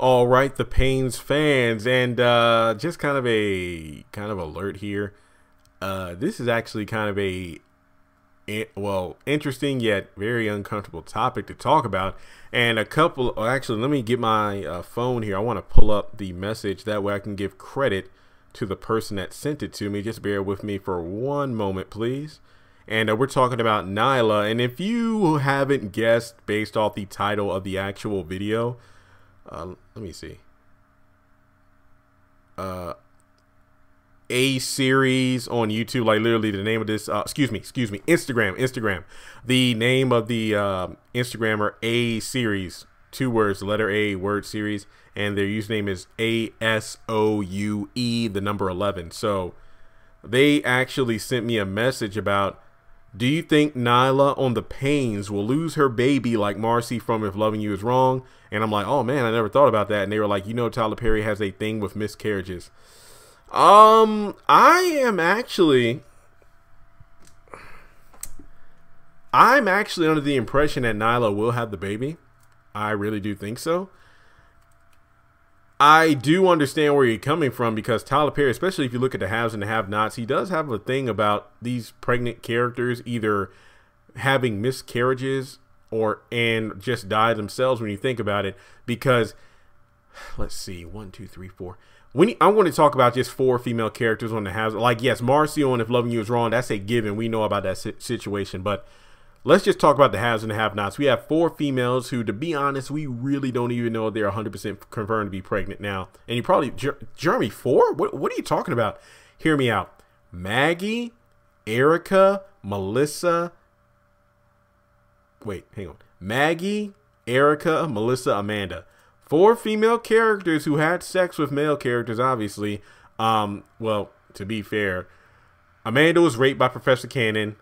All right, the Paynes fans, and just kind of alert here. This is actually kind of well, interesting yet very uncomfortable topic to talk about. And actually, let me get my phone here. I want to pull up the message, that way I can give credit to the person that sent it to me. Just bear with me for one moment, please. And we're talking about Nyla. And if you haven't guessed based off the title of the actual video, let me see. A series on YouTube, like literally the name of this, excuse me, Instagram. The name of the Instagrammer, A series, 2 words, letter A, word series, and their username is ASOUE, the number 11. So they actually sent me a message about, do you think Nyla on the Paynes will lose her baby like Marcy from If Loving You Is Wrong? And I'm like, oh man, I never thought about that. And they were like, you know, Tyler Perry has a thing with miscarriages. I'm actually under the impression that Nyla will have the baby. I really do think so. I do understand where you're coming from, because Tyler Perry, especially if you look at the haves and the have-nots, he does have a thing about these pregnant characters either having miscarriages and just die themselves when you think about it. Because let's see, 1, 2, 3, 4. I'm going to talk about just 4 female characters on the haves. Like, yes, Marcy on If Loving You Is Wrong, that's a given. We know about that situation, but let's just talk about the haves and the have-nots. We have 4 females who, to be honest, we really don't even know if they're 100% confirmed to be pregnant now. And you probably, Jeremy, 4? What are you talking about? Hear me out. Maggie, Erica, Melissa. Wait, hang on. Maggie, Erica, Melissa, Amanda. 4 female characters who had sex with male characters, obviously. Well, to be fair, Amanda was raped by Professor Cannon.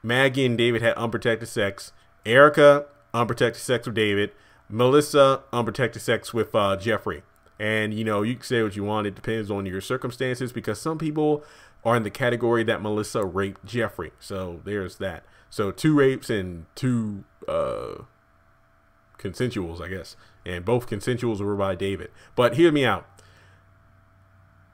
Maggie and David had unprotected sex. Erica, unprotected sex with David. Melissa, unprotected sex with Jeffrey. And, you know, you can say what you want. It depends on your circumstances, because some people are in the category that Melissa raped Jeffrey. So there's that. So 2 rapes and 2 consensuals, I guess. And both consensuals were by David. But hear me out.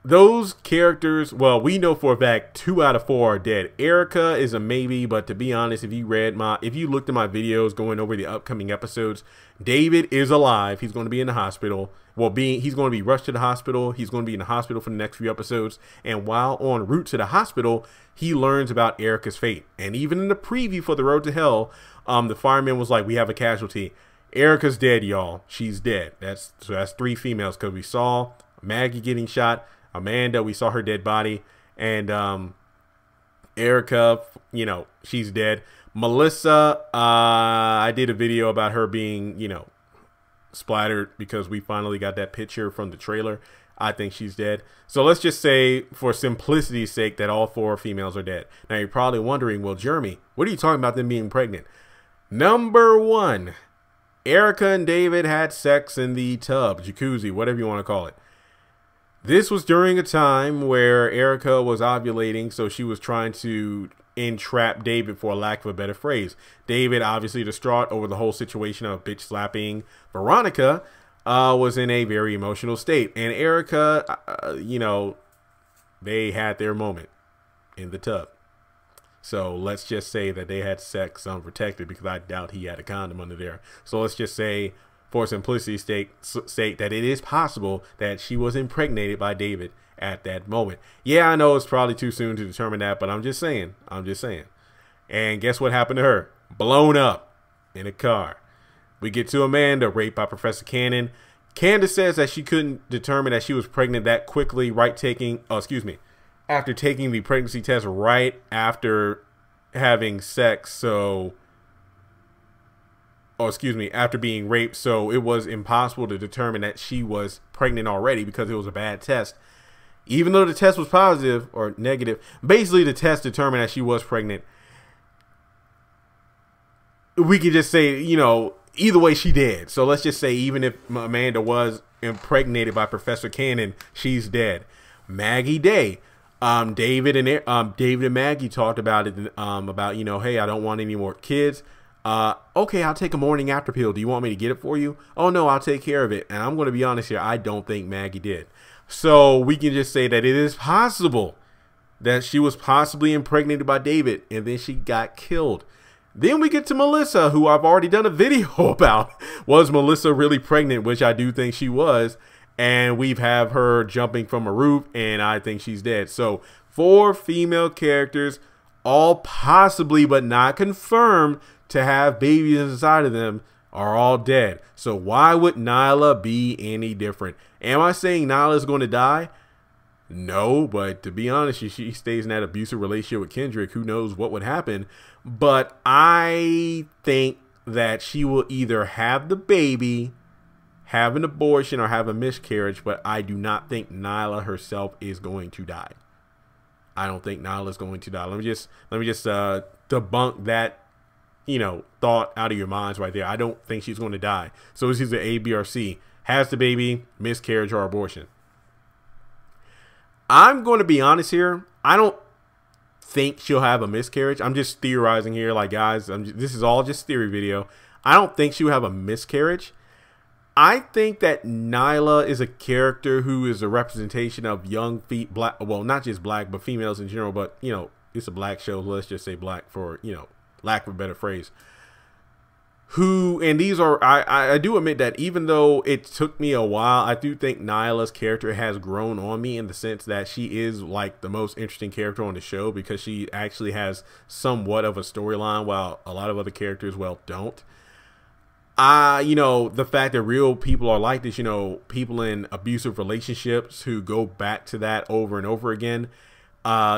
Those characters, well, we know for a fact 2 out of 4 are dead. Erica is a maybe, but to be honest, if you looked at my videos going over the upcoming episodes, David is alive. He's going to be in the hospital. Well, he's going to be rushed to the hospital. He's going to be in the hospital for the next few episodes. And while en route to the hospital, he learns about Erica's fate. And even in the preview for The Road to Hell, the fireman was like, we have a casualty. Erica's dead, y'all. She's dead. That's 3 females, because we saw Maggie getting shot, Amanda, we saw her dead body, and Erica, you know, she's dead. Melissa, I did a video about her being, you know, splattered, because we finally got that picture from the trailer. I think she's dead. So let's just say, for simplicity's sake, that all 4 females are dead. Now you're probably wondering, well, Jeremy, what are you talking about them being pregnant? Number 1. Erica and David had sex in the tub, jacuzzi, whatever you want to call it. This was during a time where Erica was ovulating, so she was trying to entrap David, for lack of a better phrase. David, obviously distraught over the whole situation of bitch slapping Veronica, was in a very emotional state. And Erica, you know, they had their moment in the tub. So let's just say that they had sex unprotected, because I doubt he had a condom under there. So let's just say, for simplicity's sake, that it is possible that she was impregnated by David at that moment. Yeah, I know it's probably too soon to determine that, but I'm just saying. And guess what happened to her? Blown up in a car. We get to Amanda, raped by Professor Cannon. Candace says that she couldn't determine that she was pregnant that quickly, after taking the pregnancy test right after having sex. So, after being raped. So it was impossible to determine that she was pregnant already, because it was a bad test. Even though the test was positive or negative, basically the test determined that she was pregnant. We could just say, you know, either way she did. So let's just say, even if Amanda was impregnated by Professor Cannon, she's dead. Maggie Day. David and Maggie talked about it, about, you know, hey, I don't want any more kids. Okay, I'll take a morning after pill. Do you want me to get it for you? Oh no, I'll take care of it. And I'm going to be honest here, I don't think Maggie did. So we can just say that it is possible that she was possibly impregnated by David and then she got killed. Then we get to Melissa, who I've already done a video about. Was Melissa really pregnant? Which I do think she was. And we've have her jumping from a roof, and I think she's dead. So 4 female characters, all possibly but not confirmed to have babies inside of them, are all dead. So why would Nyla be any different? Am I saying Nyla is going to die? No, but to be honest, she stays in that abusive relationship with Kendrick. Who knows what would happen? But I think that she will either have the baby, have an abortion, or have a miscarriage. But I do not think Nyla herself is going to die. I don't think Nyla is going to die. Let me just debunk that, thought out of your minds right there. I don't think she's going to die. So it's either A, B, or C. Has the baby, miscarriage, or abortion. I'm going to be honest here. I don't think she'll have a miscarriage. I'm just theorizing here. Like, guys, this is all just theory video. I don't think she'll have a miscarriage. I think that Nyla is a character who is a representation of young black, well, not just black, but females in general. But, it's a black show. Let's just say black for, lack of a better phrase. And these are, I do admit that even though it took me a while, I do think Nyla's character has grown on me in the sense that she is like the most interesting character on the show because she actually has somewhat of a storyline while a lot of other characters, well, don't. The fact that real people are like this, people in abusive relationships who go back to that over and over again,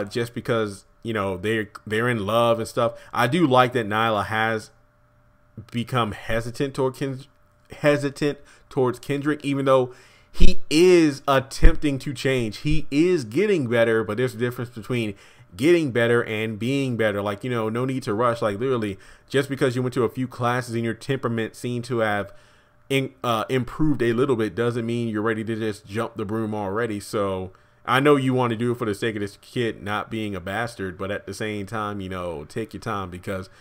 just because, they're in love and stuff. I do like that Nyla has become hesitant towards Kendrick, even though he is attempting to change. He is getting better, but there's a difference between getting better and being better. Like, no need to rush. Like, literally, just because you went to a few classes and your temperament seemed to have improved a little bit doesn't mean you're ready to just jump the broom already. So I know you want to do it for the sake of this kid not being a bastard, but at the same time, take your time, because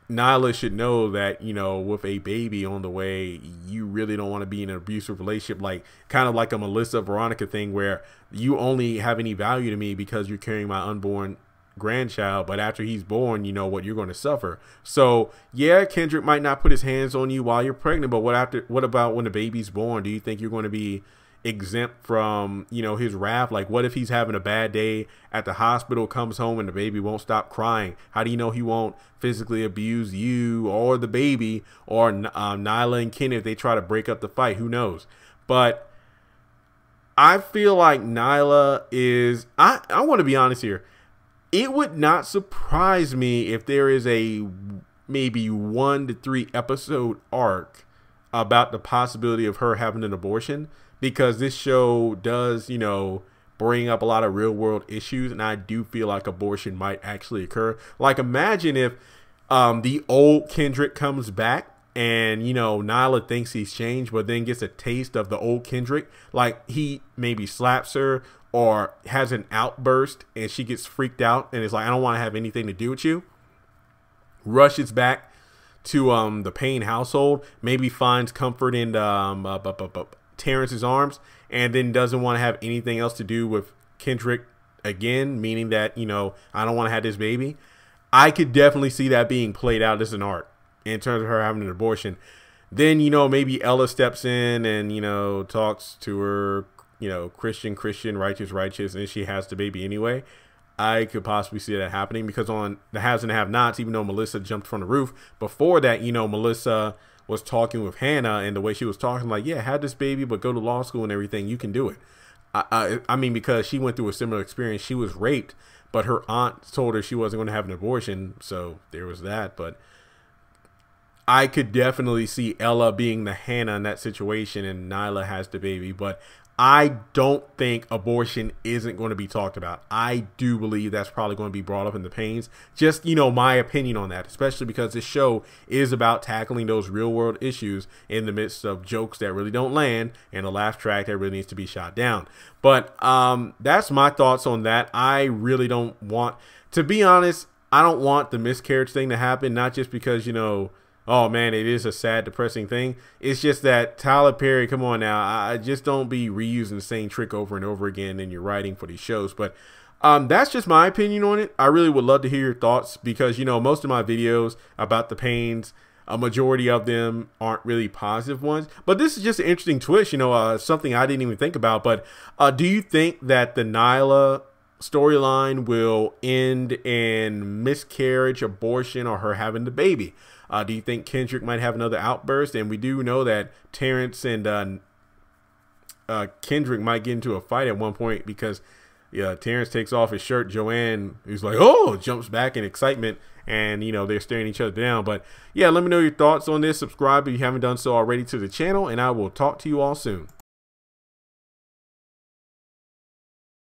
Nyla should know that, with a baby on the way, you really don't want to be in an abusive relationship, like kind of like a Melissa Veronica thing where you only have any value to me because you're carrying my unborn grandchild, but after he's born, what you're going to suffer. So yeah, Kendrick might not put his hands on you while you're pregnant, but what about when the baby's born? Do you think you're going to be exempt from his wrath? Like, what if he's having a bad day at the hospital, comes home, and the baby won't stop crying? How do you know he won't physically abuse you or the baby, or Nyla and Ken if they try to break up the fight? Who knows? But I feel like Nyla is, I want to be honest here, it would not surprise me if there is a maybe 1 to 3 episode arc about the possibility of her having an abortion, because this show does, bring up a lot of real world issues. And I do feel like abortion might actually occur. Like, imagine if the old Kendrick comes back and, Nyla thinks he's changed, but then gets a taste of the old Kendrick. Like, he maybe slaps her or has an outburst and she gets freaked out and is like, I don't want to have anything to do with you. Rushes back to the Payne household, maybe finds comfort in Terrence's arms, and then doesn't want to have anything else to do with Kendrick again, meaning that, I don't want to have this baby. I could definitely see that being played out as an arc in terms of her having an abortion. Then, maybe Ella steps in and, talks to her, Christian, righteous, and she has the baby anyway. I could possibly see that happening, because on the haves and have-nots, even though Melissa jumped from the roof, before that, Melissa was talking with Hannah, and the way she was talking, like, yeah, have this baby, but go to law school and everything, you can do it. I mean, because she went through a similar experience. She was raped, but her aunt told her she wasn't going to have an abortion, so there was that. But I could definitely see Ella being the Hannah in that situation, and Nyla has the baby. But I don't think abortion isn't going to be talked about. I do believe that's probably going to be brought up in the Paynes. Just, my opinion on that, especially because this show is about tackling those real world issues in the midst of jokes that really don't land and a laugh track that really needs to be shot down. But that's my thoughts on that. I really don't want, to be honest, I don't want the miscarriage thing to happen, not just because, you know, oh man, it is a sad, depressing thing. It's just that Tyler Perry, come on now, I just don't be reusing the same trick over and over again in your writing for these shows. But that's just my opinion on it. I really would love to hear your thoughts because, you know, most of my videos about the Paynes, a majority of them aren't really positive ones. But this is just an interesting twist, you know, something I didn't even think about. But do you think that the Nyla storyline will end in miscarriage, abortion, or her having the baby? Do you think Kendrick might have another outburst? And we do know that Terrence and Kendrick might get into a fight at one point because Terrence takes off his shirt. Joanne, who's like, oh, jumps back in excitement, and, you know, they're staring each other down. But yeah, let me know your thoughts on this. Subscribe if you haven't done so already to the channel, and I will talk to you all soon.